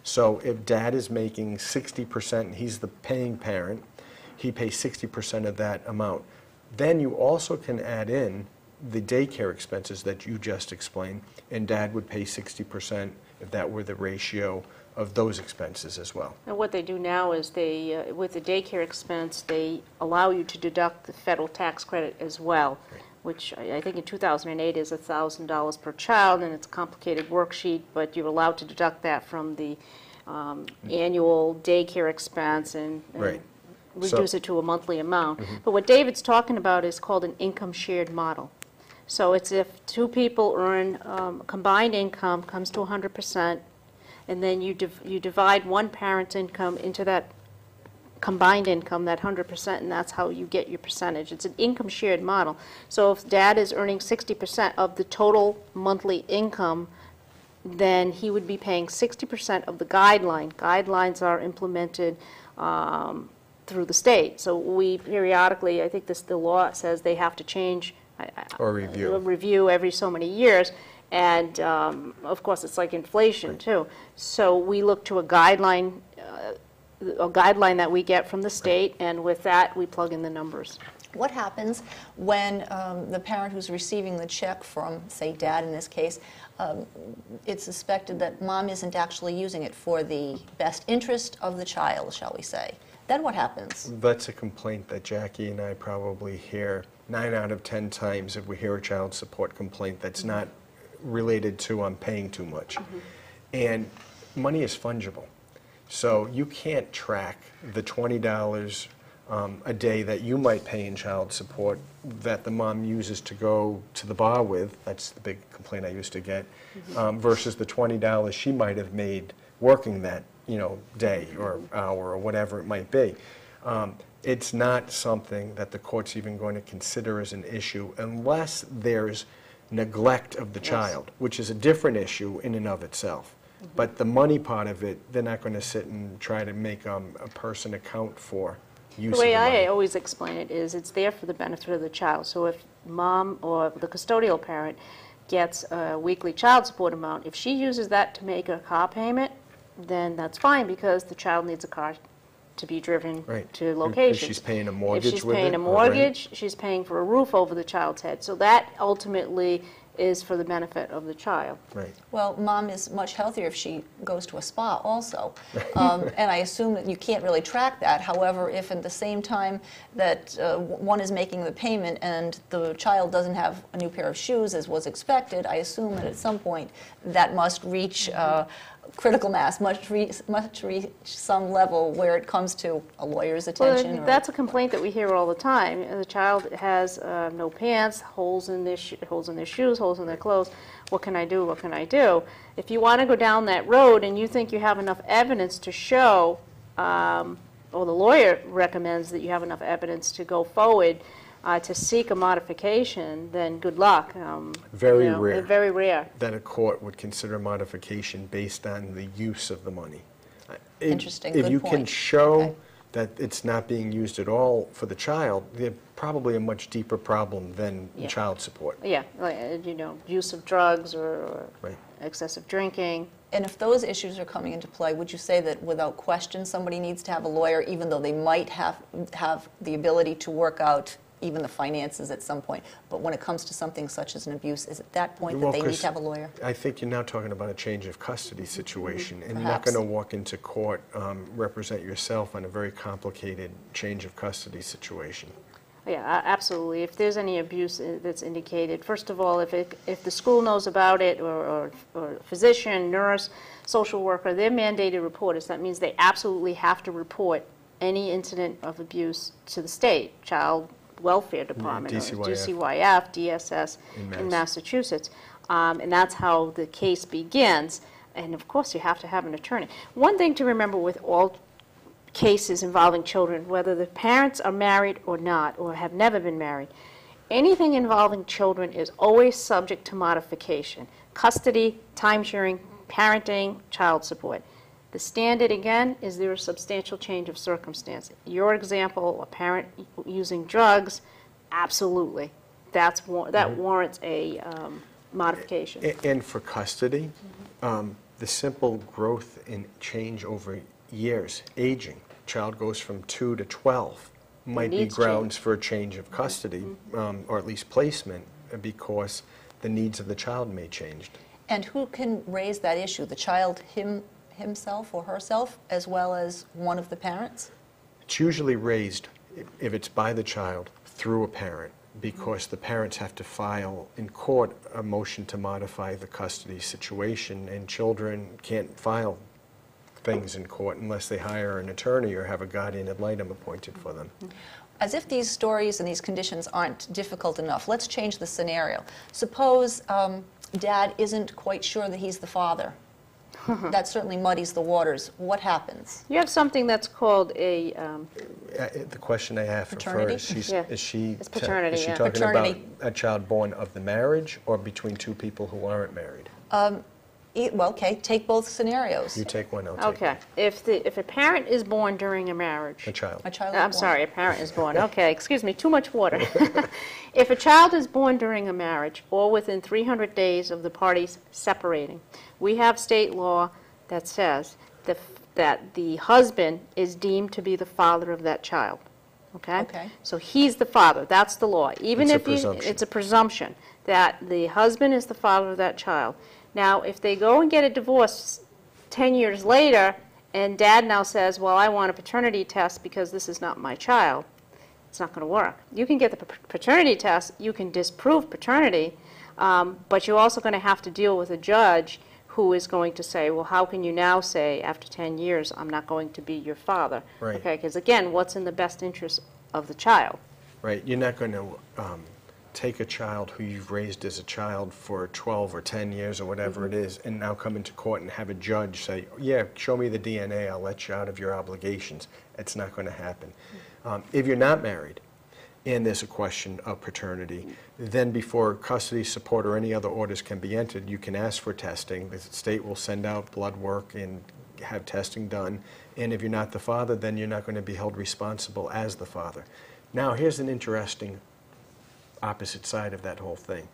So if dad is making 60% and he's the paying parent, he pays 60% of that amount. Then you also can add in the daycare expenses that you just explained, and dad would pay 60% if that were the ratio of those expenses as well. And what they do now is they, with the daycare expense, they allow you to deduct the federal tax credit as well, Right. which I think in 2008 is $1,000 per child, and it's a complicated worksheet, but you're allowed to deduct that from the annual daycare expense and Right. reduce it to a monthly amount. But what David's talking about is called an income shared model. So it's if two people earn combined income comes to 100%, and then you divide one parent's income into that combined income, that 100%, and that's how you get your percentage. It's an income shared model. So if dad is earning 60% of the total monthly income, then he would be paying 60% of the guideline. Guidelines are implemented through the state. So we periodically, I think the law says they have to change Or review every so many years. And of course, it's like inflation, Right. too. So we look to a guideline that we get from the state, and with that, we plug in the numbers. What happens when the parent who's receiving the check from, say, dad in this case, it's suspected that mom isn't actually using it for the best interest of the child, shall we say? Then what happens? That's a complaint that Jackie and I probably hear 9 out of 10 times if we hear a child support complaint that's not related to I'm paying too much. And money is fungible. So you can't track the $20 a day that you might pay in child support that the mom uses to go to the bar with. That's the big complaint I used to get, versus the $20 she might have made working that day or hour or whatever it might be. It's not something that the court's even going to consider as an issue unless there's neglect of the child, which is a different issue in and of itself. But the money part of it, they're not going to sit and try to make a person account for use of the money. The way I always explain it is it's there for the benefit of the child. So if mom or the custodial parent gets a weekly child support amount, if she uses that to make a car payment, then that's fine because the child needs a car to be driven to locations. If she's paying a mortgage If she's with paying it, a mortgage, she's paying for a roof over the child's head. So that ultimately is for the benefit of the child. Right. Well, mom is much healthier if she goes to a spa also. And I assume that you can't really track that. However, if at the same time that one is making the payment and the child doesn't have a new pair of shoes as was expected, I assume that at some point that must reach critical mass, must reach some level where it comes to a lawyer's attention. Well, that's a complaint that we hear all the time. The child has no pants, holes in their shoes, holes in their clothes. What can I do? What can I do? If you want to go down that road and you think you have enough evidence to show, or the lawyer recommends that you have enough evidence to go forward to seek a modification, then good luck. Very rare. Very rare. That a court would consider modification based on the use of the money. Interesting. If Good you point. can show Okay. that it's not being used at all for the child, they're probably a much deeper problem than child support. Yeah, like, use of drugs or Right. excessive drinking. And if those issues are coming into play, would you say that without question somebody needs to have a lawyer, even though they might have the ability to work out even the finances at some point? But when it comes to something such as an abuse, is it that point that they need to have a lawyer? I think you're now talking about a change of custody situation, and you're not Perhaps. going to walk into court, represent yourself on a very complicated change of custody situation. Yeah, absolutely. If there's any abuse that's indicated, first of all, if the school knows about it, or physician, nurse, social worker, they're mandated reporters. That means they absolutely have to report any incident of abuse to the state, Child Welfare Department, or DCYF, DSS in Massachusetts. And that's how the case begins. And of course, you have to have an attorney. One thing to remember with all cases involving children, whether the parents are married or not, or have never been married, anything involving children is always subject to modification. Custody, time-sharing, parenting, child support. The standard, again, is there a substantial change of circumstance. Your example, a parent using drugs, absolutely. That warrants a modification. And for custody, the the simple growth and change over years, aging, child goes from 2 to 12, might be needs grounds change. for a change of custody, or at least placement, because the needs of the child may change. And who can raise that issue? The child himself or herself, as well as one of the parents? It's usually raised, if it's by the child, through a parent, because the parents have to file in court a motion to modify the custody situation, and children can't file things in court unless they hire an attorney or have a guardian ad litem appointed for them. As if these stories and these conditions aren't difficult enough, let's change the scenario. Suppose Dad isn't quite sure that he's the father. That certainly muddies the waters. What happens? You have something that's called a, The question I have for her Paternity? is, Yeah. is she It's paternity, is she yeah. talking Paternity. about a child born of the marriage or between two people who aren't married? Well, okay, take both scenarios. You take one, I'll take okay, if a parent is born during a marriage. a child. A child I'm is born. sorry, a parent is born. Okay, excuse me, too much water. If a child is born during a marriage or within 300 days of the parties separating, we have state law that says that the husband is deemed to be the father of that child. Okay? Okay. So he's the father. That's the law. Even It's a if presumption. it's a presumption that the husband is the father of that child. Now, if they go and get a divorce 10 years later, and dad now says, well, I want a paternity test because this is not my child, it's not going to work. You can get the paternity test, you can disprove paternity, but you're also going to have to deal with a judge who is going to say, well, how can you now say after 10 years, I'm not going to be your father? Right. Okay, because again, what's in the best interest of the child? Right, you're not going to take a child who you've raised as a child for 12 or 10 years or whatever it is, and now come into court and have a judge say, yeah, show me the DNA, I'll let you out of your obligations. It's not going to happen. If you're not married, and there's a question of paternity, then before custody, support, or any other orders can be entered, you can ask for testing. The state will send out blood work and have testing done. And if you're not the father, then you're not going to be held responsible as the father. Now, here's an interesting opposite side of that whole thing.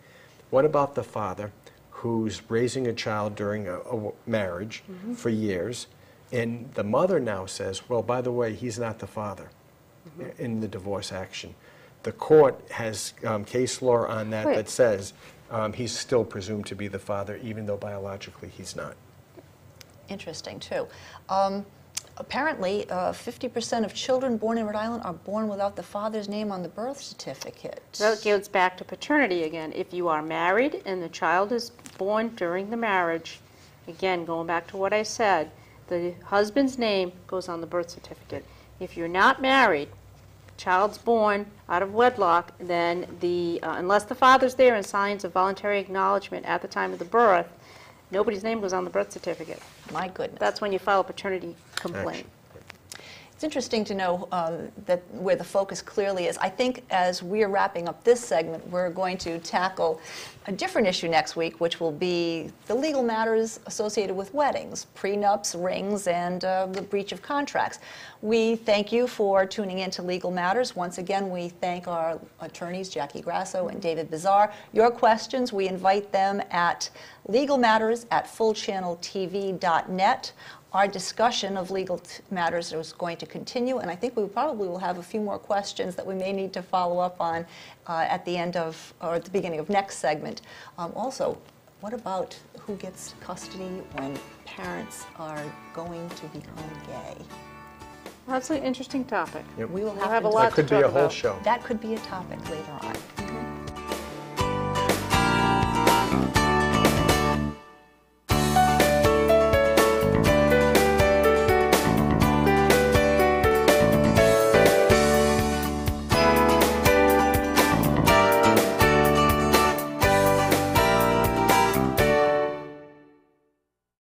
What about the father who's raising a child during a marriage for years, and the mother now says, well, by the way, he's not the father in the divorce action. The court has case law on that Wait. that says he's still presumed to be the father, even though biologically he's not. Interesting, too. Apparently, 50% of children born in Rhode Island are born without the father's name on the birth certificate. That goes back to paternity again. If you are married and the child is born during the marriage, again, going back to what I said, the husband's name goes on the birth certificate. If you're not married, child's born out of wedlock, then unless the father's there and signs a voluntary acknowledgement at the time of the birth, nobody's name goes on the birth certificate. My goodness. That's when you file a paternity complaint. It's interesting to know that where the focus clearly is. I think as we are wrapping up this segment, we're going to tackle a different issue next week, which will be the legal matters associated with weddings, prenups, rings, and the breach of contracts. We thank you for tuning in to Legal Matters. Once again, we thank our attorneys, Jackie Grasso and David Bazar. Your questions, we invite them at legalmatters@fullchanneltv.net. Our discussion of legal matters is going to continue, and I think we probably will have a few more questions that we may need to follow up on at the end of, or at the beginning of next segment. Also, what about who gets custody when parents are going to become gay? That's an interesting topic. Yep. We will We'll have have a to lot That could to be talk a whole about. show. That could be a topic later on.